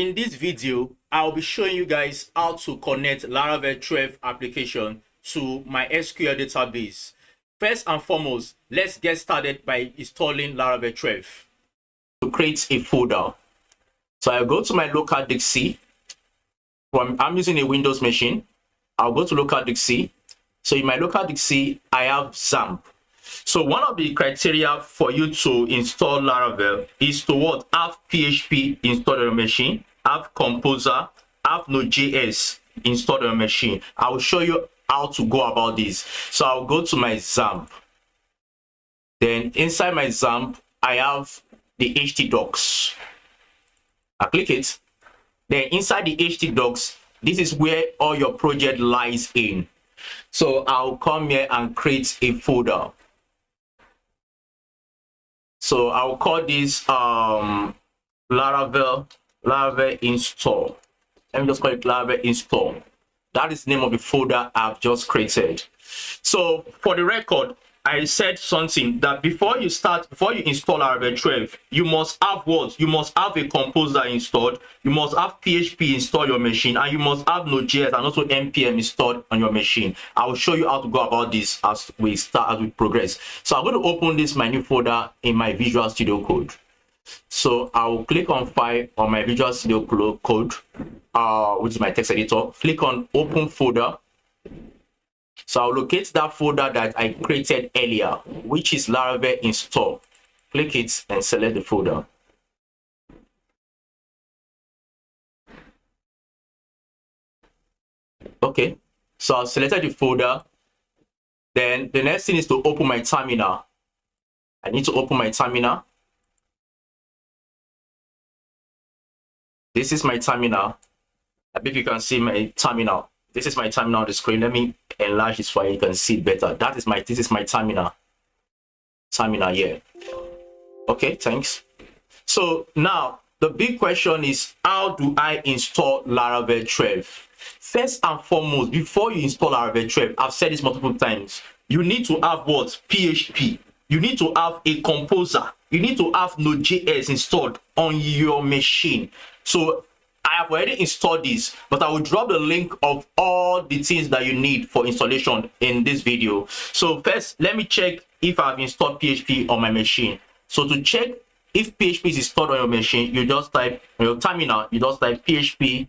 In this video, I'll be showing you guys how to connect Laravel 12 application to my MySQL database. First and foremost, let's get started by installing Laravel 12. To create a folder, so I'll go to my local disk C. I'm using a Windows machine. I'll go to local disk C. So in my local disk C, I have XAMPP. So one of the criteria for you to install Laravel is to what? Have PHP installed on your machine, have Composer, have Node.js installed on your machine. I will show you how to go about this. So I'll go to my XAMPP. Then inside my XAMPP, I have the htdocs. I click it. Then inside the htdocs, this is where all your project lies in. So I'll come here and create a folder. So I'll call this Laravel install. Let me just call it Laravel install. That is the name of the folder I've just created. So for the record, I said something that before you install Laravel 12, you must have what? You must have a Composer installed, you must have PHP installed on your machine, and you must have Node.js and also npm installed on your machine. I will show you how to go about this as we progress. So I'm going to open this my new folder in my Visual Studio Code. So I will click on File on my Visual Studio Code, which is my text editor. Click on Open Folder. So I'll locate that folder that I created earlier, which is Laravel install. Click it and select the folder. Okay, so I've selected the folder. Then the next thing is to open my terminal. I need to open my terminal. This is my terminal. I believe you can see my terminal. This is my terminal on the screen. Let me enlarge this so you can see it better. This is my terminal. Terminal here. Okay, thanks. So now the big question is, how do I install Laravel 12? First and foremost, before you install Laravel 12, I've said this multiple times, you need to have what? PHP. You need to have a Composer. You need to have Node.js installed on your machine. So I have already installed this, but I will drop the link of all the things that you need for installation in this video. So first, let me check if I've installed PHP on my machine. So to check if PHP is installed on your machine, you just type on your terminal, you just type php-v.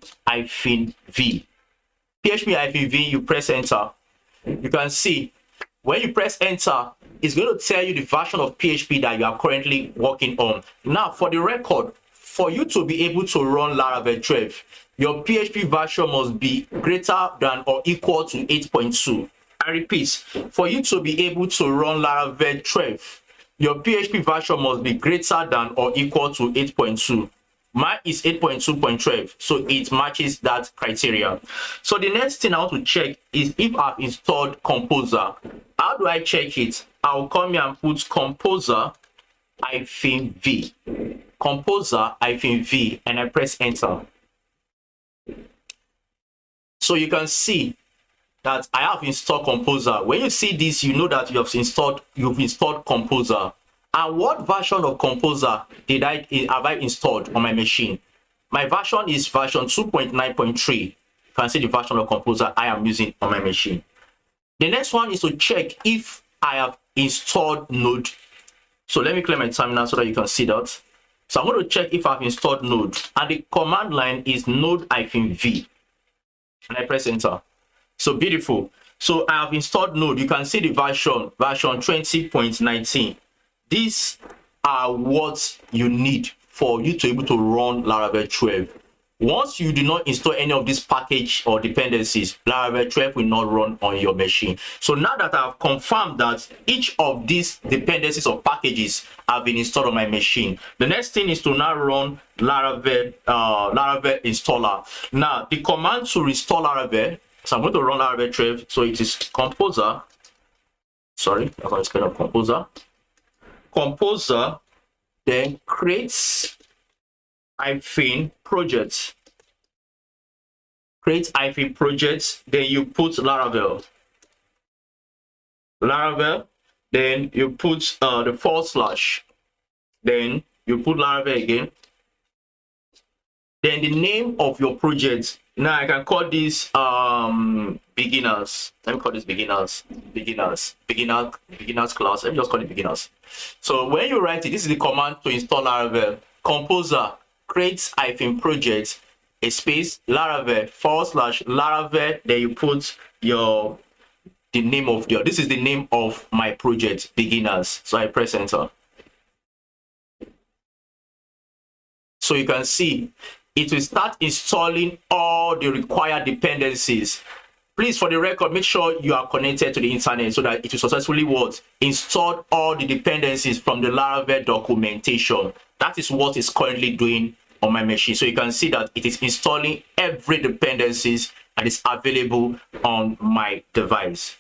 php-v, you press enter. You can see when you press enter, it's going to tell you the version of PHP that you are currently working on. Now, for the record, for you to be able to run Laravel 12, your PHP version must be greater than or equal to 8.2. I repeat, for you to be able to run Laravel 12, your PHP version must be greater than or equal to 8.2. Mine is 8.2.12, so it matches that criteria. So the next thing I want to check is if I've installed Composer. How do I check it? I'll come here and put Composer-v. Composer-v, and I press enter. So you can see that I have installed Composer. When you see this, you know that you've installed Composer. And what version of Composer have I installed on my machine? My version is version 2.9.3. You can see the version of Composer I am using on my machine. The next one is to check if I have installed Node. So let me clear my terminal so that you can see that. So I'm going to check if I've installed Node, and the command line is node-v, and I press enter. So beautiful. So I have installed Node. You can see the version 20.19. These are what you need for you to be able to run Laravel 12. Once you do not install any of these package or dependencies, Laravel 12 will not run on your machine. So now that I've confirmed that each of these dependencies or packages have been installed on my machine, the next thing is to now run Laravel installer. Now the command to restore Laravel, so I'm going to run Laravel 12. So it is Composer. Sorry, I'm going to spell out Composer. Composer, then creates -project. Create -project, then you put Laravel, then you put the /, then you put Laravel again, Then the name of your project. Now I can call this beginners. Let me call this beginners class. Let me just call it beginners. So when you write it, this is the command to install Laravel. Composer creates hyphen project a space Laravel / Laravel. Then you put your the name of your, this is the name of my project, beginners. So I press enter. So you can see it will start installing all the required dependencies. Please, for the record, make sure you are connected to the internet so that it will successfully install all the dependencies from the Laravel documentation. That is what is currently doing on my machine. So you can see that it is installing every dependencies that is available on my device.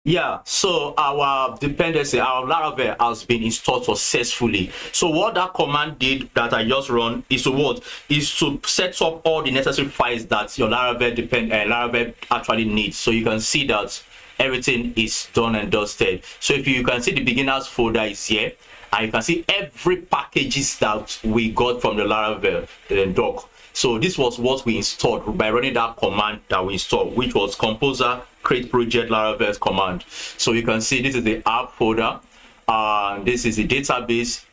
Yeah, so our dependency, our Laravel has been installed successfully. So what that command did that I just run is to what? Is to set up all the necessary files that your Laravel actually needs. So you can see that everything is done and dusted. So if you can see the beginners folder is here, and you can see every packages that we got from the Laravel doc. So this was what we installed by running that command that we installed, which was composer create project Laravel command. So you can see this is the app folder, this is the database,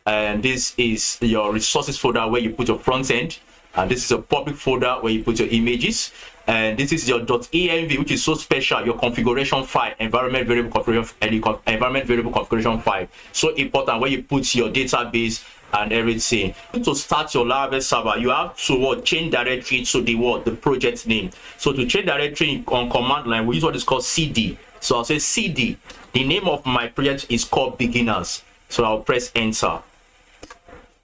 and this is your resources folder where you put your front end, and this is a public folder where you put your images, and this is your .env, which is so special, your configuration file, environment variable configuration file, so important, where you put your database and everything. To start your Laravel server, you have to change directory to the project name. So to change directory on command line, we use what is called cd. So I'll say cd, the name of my project is called beginners. So I'll press enter.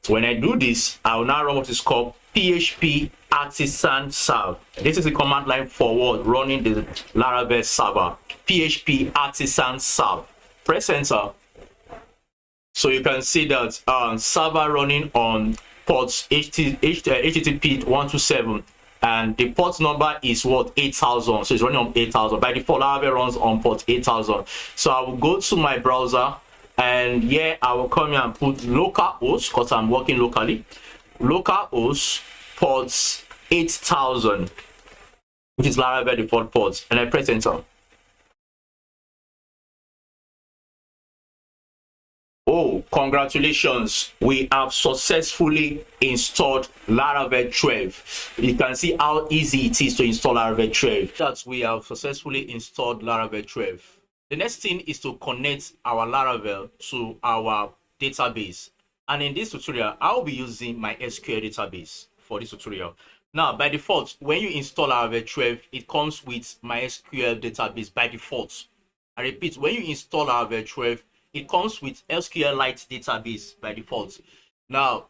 So when I do this, I will now run what is called php artisan serve. This is the command line for what? Running the Laravel server. php artisan serve. Press enter. So you can see that server running on ports HTTP 127, and the port number is what? 8000. So it's running on 8000. By default, Laravel runs on port 8000. So I will go to my browser, and here I will come here and put localhost, because I'm working locally. Localhost ports 8000, which is Laravel default ports, and I press enter. Oh, congratulations, we have successfully installed Laravel 12. You can see how easy it is to install Laravel 12. That we have successfully installed Laravel 12. The next thing is to connect our Laravel to our database. And in this tutorial, I'll be using MySQL database for this tutorial. Now, by default, when you install Laravel 12, it comes with MySQL database by default. I repeat, when you install Laravel 12, it comes with SQLite database by default. Now,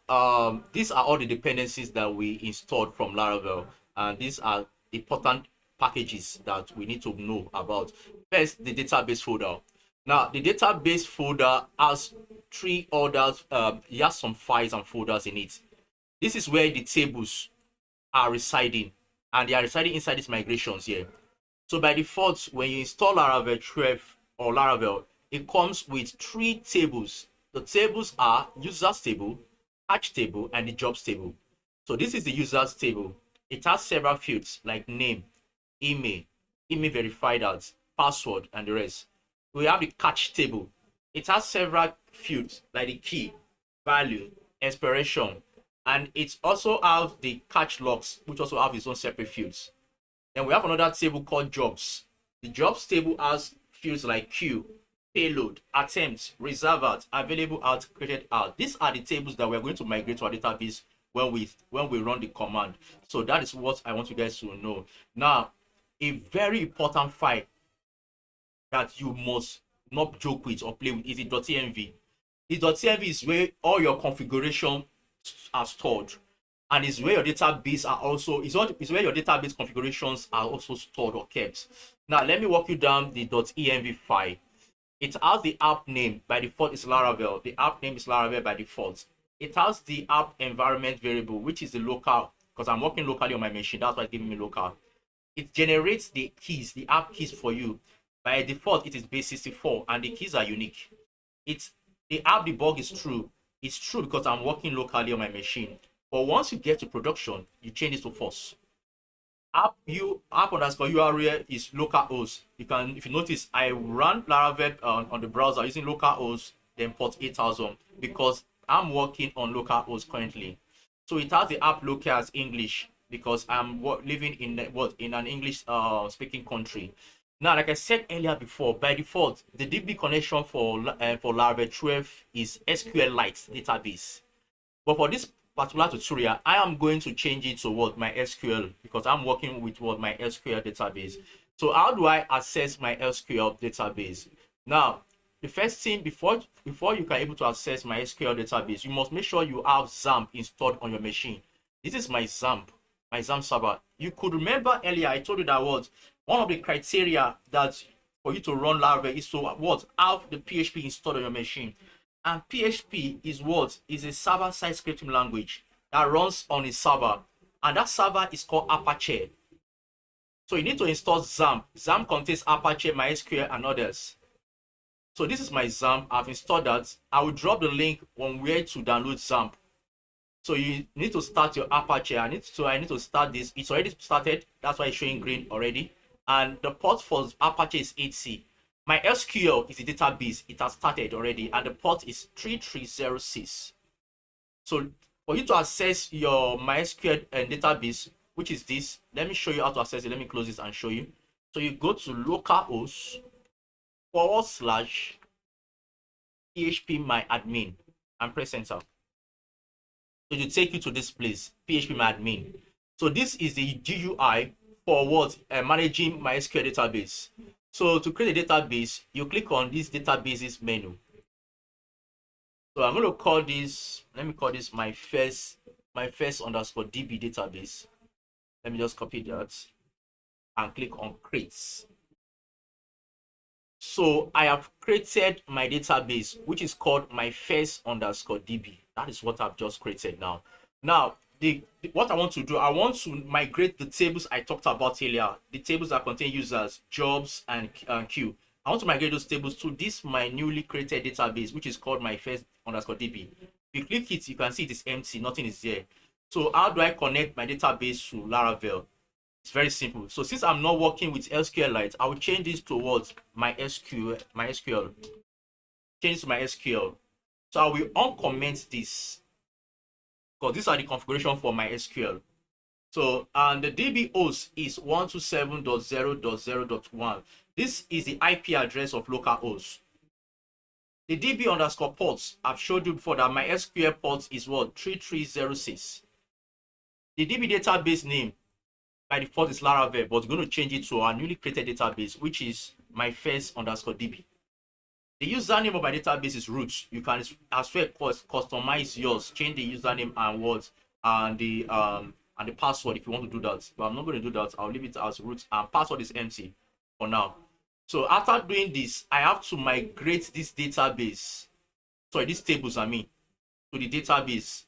these are all the dependencies that we installed from Laravel, and these are important packages that we need to know about. First, the database folder. Now, the database folder has three others. It has some files and folders in it. This is where the tables are residing, and they are residing inside these migrations here. So by default, when you install Laravel 12 or Laravel, it comes with three tables. The tables are users table, patch table, and the jobs table. So this is the users table. It has several fields like name, email verified ads, password, and the rest. We have the catch table. It has several fields like the key, value, expiration, and it also has the catch logs, which also have its own separate fields. Then we have another table called jobs. The jobs table has fields like queue, payload, attempt, reserve out, available out, created out. These are the tables that we're going to migrate to our database when we run the command. So that is what I want you guys to know. Now, a very important file that you must not joke with or play with is the .env. The .env is where all your configuration are stored, and is where your database are also is where your database configurations are also stored or kept. Now let me walk you down the .env file. It has the app name. By default is Laravel. The app name is Laravel by default. It has the app environment variable, which is the local, because I'm working locally on my machine. That's why it's giving me local. It generates the keys, the app keys for you. By default, it is base 64, and the keys are unique. The app debug is true. It's true because I'm working locally on my machine. But once you get to production, you change it to false. App underscore URL is localhost. You can, if you notice, I run Laravel on the browser using localhost, then port 8000 because I'm working on localhost currently. So it has the app local as English because I'm living in in an English speaking country. Now, like I said earlier before, by default, the DB connection for Laravel 12 is SQLite database. But for this particular tutorial, I am going to change it to what my SQL because I'm working with what my SQL database. So how do I access my SQL database? Now, the first thing before you can able to access my SQL database, you must make sure you have XAMPP installed on your machine. This is my XAMPP server. You could remember earlier I told you that what one of the criteria that for you to run Laravel is to what have the PHP installed on your machine. And PHP is what? Is a server-side scripting language that runs on a server. And that server is called Apache. So you need to install XAMPP. XAMPP contains Apache, MySQL, and others. So this is my XAMPP. I've installed that. I will drop the link on where to download XAMPP. So you need to start your Apache. I need to start this. It's already started. That's why it's showing green already. And the port for Apache is 8C. My SQL is a database. It has started already, and the port is 3306. So for you to access your MySQL database, which is this, let me show you how to access it. Let me close this and show you. So you go to localhost /phpMyAdmin and press enter. So it will take you to this place, phpMyAdmin. So this is the GUI for what? Managing MySQL database. So to create a database, you click on this databases menu. So I'm going to call this, let me call this my first underscore DB database. Let me just copy that and click on create. So I have created my database, which is called my first underscore DB. That is what I've just created now. Now, what I want to do, I want to migrate the tables I talked about earlier, the tables that contain users, jobs, and queue. I want to migrate those tables to this my newly created database, which is called my first underscore DB. If you click it, you can see it is empty, nothing is there. So how do I connect my database to Laravel? It's very simple. So since I'm not working with SQLite, I will change this towards my SQL. Change to my SQL. So I will uncomment this because these are the configuration for my SQL. So, and the DB host is 127.0.0.1. This is the IP address of localhost. The DB underscore ports, I've showed you before that my SQL port is what? 3306. The DB database name by default is Laravel, but we're going to change it to our newly created database, which is my first underscore DB. The username of my database is root. You can as well customize yours, change the username and words and the password if you want to do that. But I'm not going to do that. I'll leave it as root and password is empty for now. So after doing this, I have to migrate this database. Sorry, these tables to the database.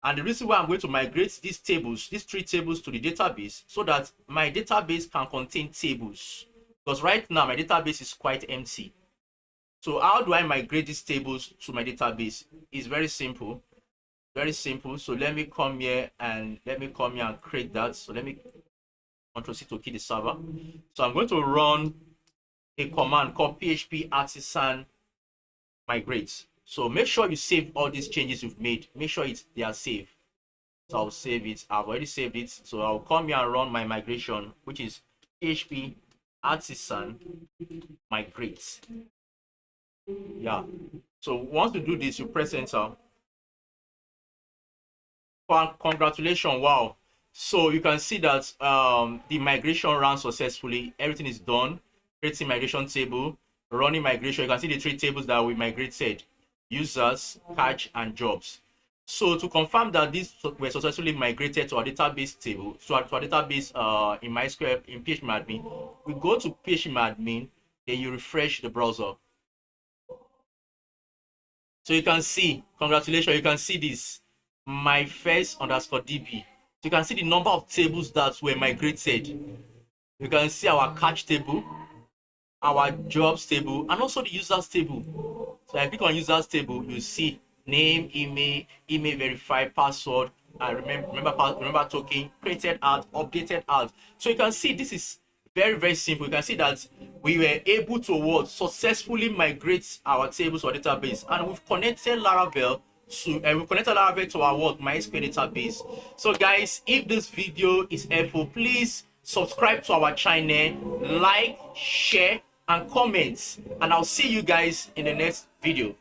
And the reason why I'm going to migrate these tables, these three tables to the database, so that my database can contain tables. Because right now my database is quite empty. So how do I migrate these tables to my database? It's very simple. Very simple. So let me come here and create that. So let me Control C to key the server. So I'm going to run a command called php artisan migrate. So make sure you save all these changes you've made. Make sure they are saved. So I'll save it. I've already saved it. So I'll come here and run my migration, which is php artisan migrate. Yeah. So once you do this, you press enter. Congratulations. Wow. So you can see that the migration ran successfully. Everything is done. Creating migration table, running migration. You can see the three tables that we migrated: users, catch, and jobs. So to confirm that these were successfully migrated to our database table, to our database in MySQL in phpMyAdmin, we go to phpMyAdmin, then you refresh the browser. So you can see, congratulations, you can see this, my first underscore DB. So you can see the number of tables that were migrated. You can see our catch table, our jobs table, and also the users table. So I click on users table, you see name, email verified, password, and remember token, created out, updated out. So you can see this is very simple. You can see that we were able to successfully migrate our tables or database, and we've connected Laravel to our MySQL database. So guys, if this video is helpful, please subscribe to our channel, like, share, and comment, and I'll see you guys in the next video.